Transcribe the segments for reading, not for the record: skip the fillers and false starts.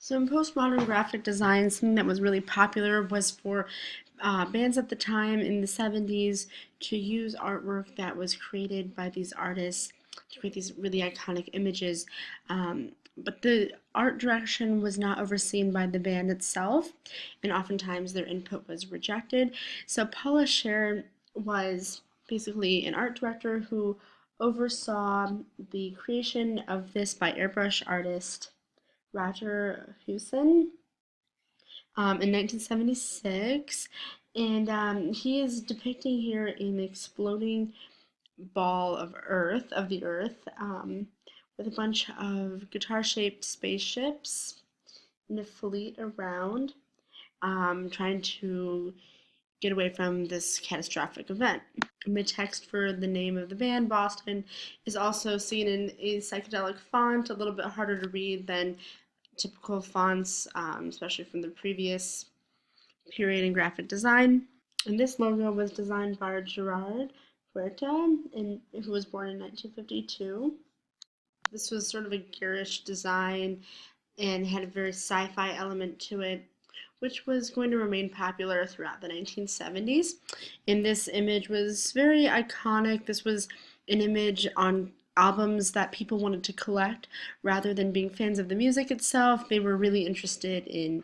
So in postmodern graphic design, something that was really popular was for bands at the time in the 70s to use artwork that was created by these artists to create these really iconic images. But the art direction was not overseen by the band itself, and oftentimes their input was rejected. So Paula Scher was basically an art director who oversaw the creation of this by airbrush artist Roger Hewson in 1976, and he is depicting here an exploding ball of the Earth, with a bunch of guitar-shaped spaceships in a fleet around, trying to get away from this catastrophic event. The text for the name of the band, Boston, is also seen in a psychedelic font, a little bit harder to read than typical fonts, especially from the previous period in graphic design. And this logo was designed by Gerard Huerta, who was born in 1952. This was sort of a garish design and had a very sci-fi element to it, which was going to remain popular throughout the 1970s. And this image was very iconic. This was an image on albums that people wanted to collect rather than being fans of the music itself. They were really interested in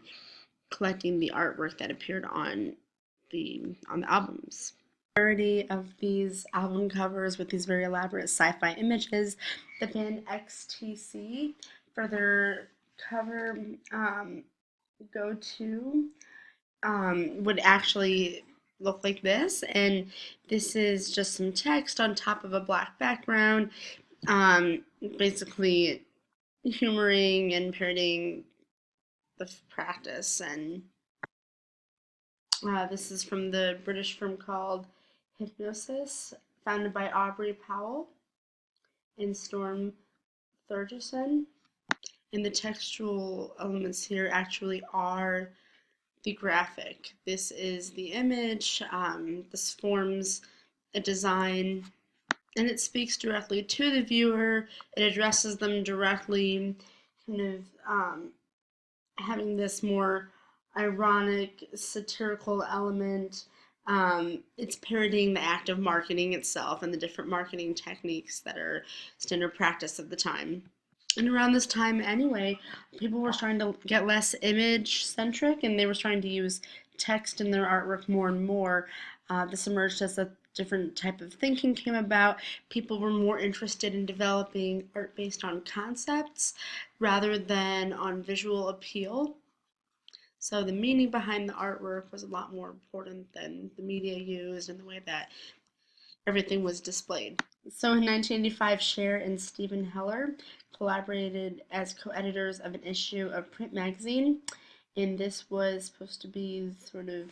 collecting the artwork that appeared on the albums. Majority of these album covers with these very elaborate sci-fi images, the band XTC for their cover go to would actually look like this, and this is just some text on top of a black background, basically humoring and parodying the practice. And this is from the British firm called Hypnosis, founded by Aubrey Powell and Storm Thurgeson. And the textual elements here actually are the graphic. This is the image. This forms a design, and it speaks directly to the viewer. It addresses them directly, kind of having this more ironic, satirical element. It's parodying the act of marketing itself and the different marketing techniques that are standard practice at the time. And around this time, anyway, people were starting to get less image centric and they were starting to use text in their artwork more and more. This emerged as a different type of thinking came about. People were more interested in developing art based on concepts rather than on visual appeal. So the meaning behind the artwork was a lot more important than the media used and the way that everything was displayed. So in 1985, Scher and Stephen Heller collaborated as co-editors of an issue of Print magazine, and this was supposed to be sort of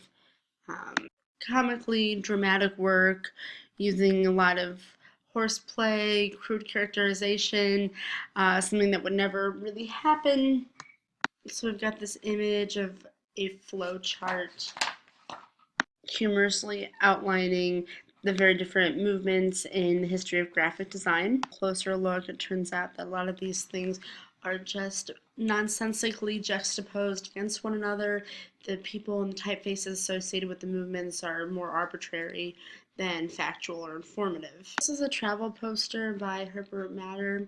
comically dramatic work using a lot of horseplay, crude characterization, something that would never really happen. So we've got this image of a flow chart humorously outlining the very different movements in the history of graphic design. Closer look, it turns out that a lot of these things are just nonsensically juxtaposed against one another. The people and the typefaces associated with the movements are more arbitrary than factual or informative. This is a travel poster by Herbert Matter,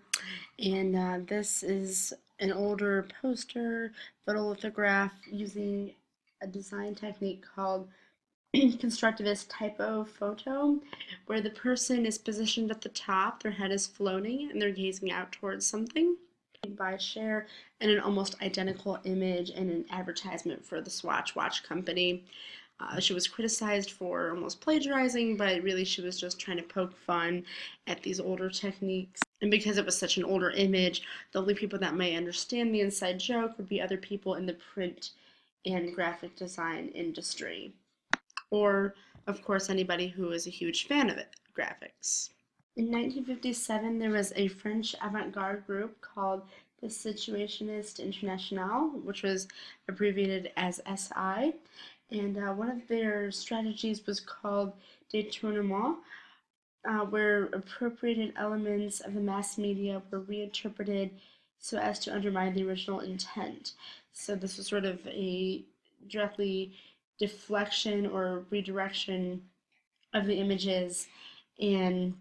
and this is an older poster photolithograph using a design technique called constructivist typo photo, where the person is positioned at the top, their head is floating, and they're gazing out towards something. By Scher, and an almost identical image in an advertisement for the Swatch watch company. She was criticized for almost plagiarizing, but really she was just trying to poke fun at these older techniques. And because it was such an older image, the only people that might understand the inside joke would be other people in the print and graphic design industry. Or, of course, anybody who is a huge fan of it, graphics. In 1957, there was a French avant-garde group called the Situationist International, which was abbreviated as SI, and one of their strategies was called détournement, where appropriated elements of the mass media were reinterpreted so as to undermine the original intent. So this was sort of a directly deflection or redirection of the images and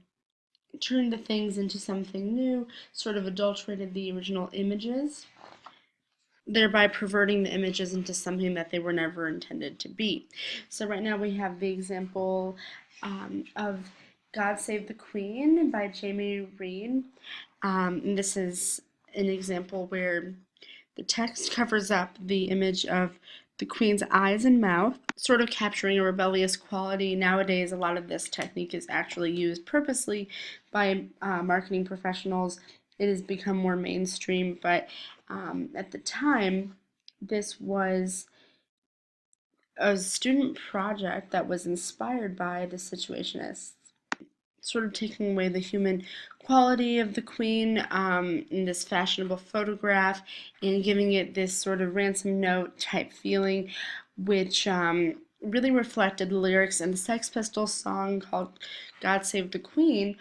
turned the things into something new, sort of adulterated the original images, thereby perverting the images into something that they were never intended to be. So right now we have the example of God Save the Queen by Jamie Reed. And this is an example where the text covers up the image of the queen's eyes and mouth, sort of capturing a rebellious quality. Nowadays, a lot of this technique is actually used purposely by marketing professionals. It has become more mainstream, but at the time, this was a student project that was inspired by the Situationists, sort of taking away the human quality of the queen in this fashionable photograph and giving it this sort of ransom note type feeling, which really reflected the lyrics in the Sex Pistols song called God Save the Queen,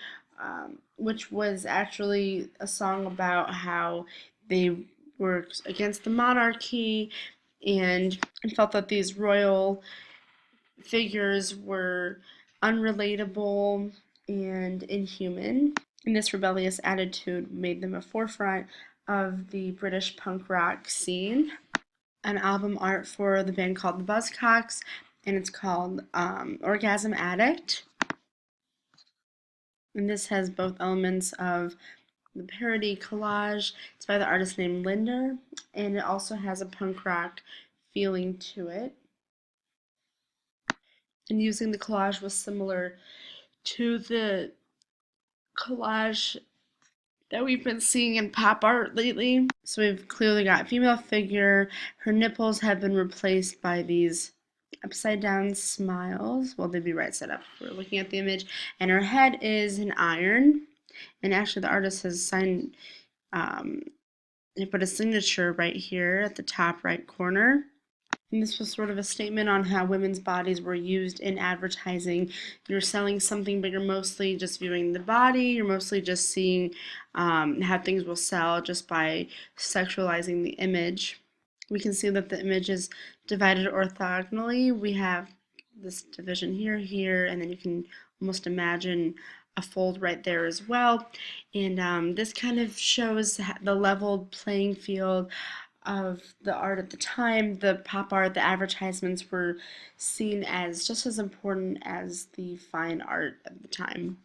which was actually a song about how they were against the monarchy and felt that these royal figures were unrelatable and inhuman. And this rebellious attitude made them a forefront of the British punk rock scene. An album art for the band called the Buzzcocks, and it's called Orgasm Addict. And this has both elements of the parody collage. It's by the artist named Linder, and it also has a punk rock feeling to it. And using the collage was similar to the collage that we've been seeing in pop art lately. So we've clearly got female figure. Her nipples have been replaced by these upside down smiles. Well, they'd be right side up if we're looking at the image. And her head is an iron. And actually the artist has signed, he put a signature right here at the top right corner. And this was sort of a statement on how women's bodies were used in advertising. You're selling something, but you're mostly just viewing the body. You're mostly just seeing how things will sell just by sexualizing the image. We can see that the image is divided orthogonally. We have this division here, here, and then you can almost imagine a fold right there as well. And this kind of shows the leveled playing field of the art at the time. The pop art, the advertisements were seen as just as important as the fine art at the time.